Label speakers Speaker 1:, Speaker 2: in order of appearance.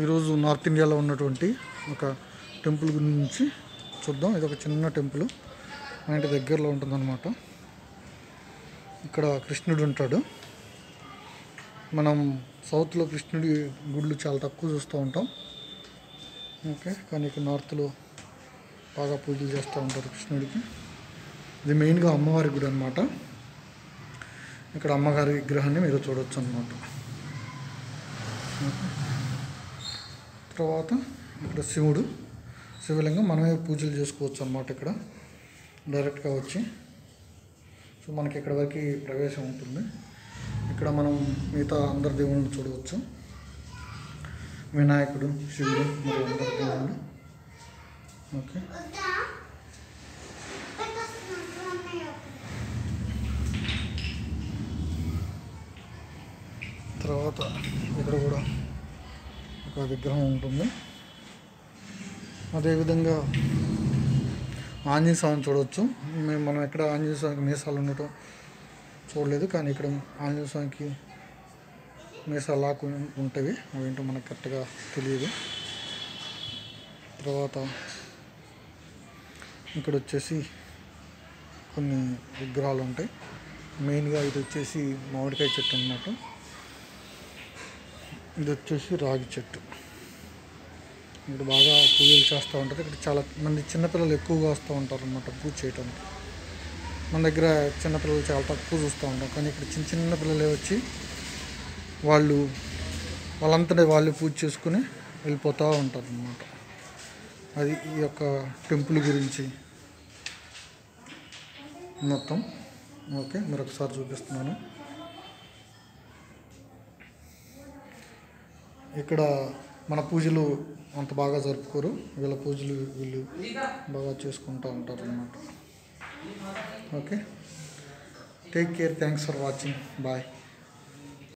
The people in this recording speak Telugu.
Speaker 1: ఈరోజు నార్త్ ఇండియాలో ఉన్నటువంటి ఒక టెంపుల్ గురించి చూద్దాం. ఇది ఒక చిన్న టెంపుల్, మన ఇంటి దగ్గరలో ఉంటుందన్నమాట. ఇక్కడ కృష్ణుడు ఉంటాడు. మనం సౌత్లో కృష్ణుడి గుళ్ళు చాలా తక్కువ చూస్తూ ఉంటాం. ఓకే, కానీ ఇక్కడ నార్త్లో బాగా పూజలు చేస్తూ ఉంటారు కృష్ణుడికి. ఇది మెయిన్గా అమ్మవారి గుడి అనమాట. ఇక్కడ అమ్మగారి విగ్రహాన్ని మీరు చూడవచ్చు అనమాట. తర్వాత ఇక్కడ శివలింగం మనమే పూజలు చేసుకోవచ్చు అనమాట. ఇక్కడ డైరెక్ట్గా వచ్చి సో మనకి ఇక్కడ వరకు ప్రవేశం ఉంటుంది. ఇక్కడ మనం మిగతా అందరి దేవుళ్ళని చూడవచ్చు. వినాయకుడు, శివుడు మరియు అందరి దేవుళ్ళు. ఓకే, తర్వాత ఇక్కడ కూడా ఒక విగ్రహం ఉంటుంది. అదేవిధంగా ఆంజనేయ స్వామిని చూడవచ్చు. మనం ఎక్కడ ఆంజనేయ స్వామికి మీసాలు ఉండటం చూడలేదు, కానీ ఇక్కడ ఆంజనేయ స్వామికి మీసాలు లాక్కు ఉంటాయి. అవేంటో మనకు కరెక్ట్గా తెలియదు. తర్వాత ఇక్కడ వచ్చేసి కొన్ని విగ్రహాలు ఉంటాయి. మెయిన్గా ఇది వచ్చేసి మామిడికాయ చెట్టు అన్నమాట. ఇది వచ్చేసి రాగి చెట్టు. ఇక్కడ బాగా పూజలు చేస్తూ ఉంటారు. ఇక్కడ చాలా మంది చిన్నపిల్లలు ఎక్కువగా వస్తూ ఉంటారు అన్నమాట పూజ చేయడానికి. మన దగ్గర చిన్నపిల్లలు చాలా తక్కువ చూస్తూ ఉంటాం, కానీ ఇక్కడ చిన్న పిల్లలే వచ్చి వాళ్ళంతటే వాళ్ళు పూజ చేసుకుని వెళ్ళిపోతూ ఉంటారు అన్నమాట. అది ఈ యొక్క టెంపుల్ గురించి మొత్తం. ఓకే, మరొకసారి చూపిస్తున్నాను. ఇక్కడ మన పూజలు అంత బాగా జరుపుకోరు. వీళ్ళ పూజలు వీళ్ళు బాగా చేసుకుంటూ ఉంటారు అన్నమాట. Okay, take care, thanks for watching, bye.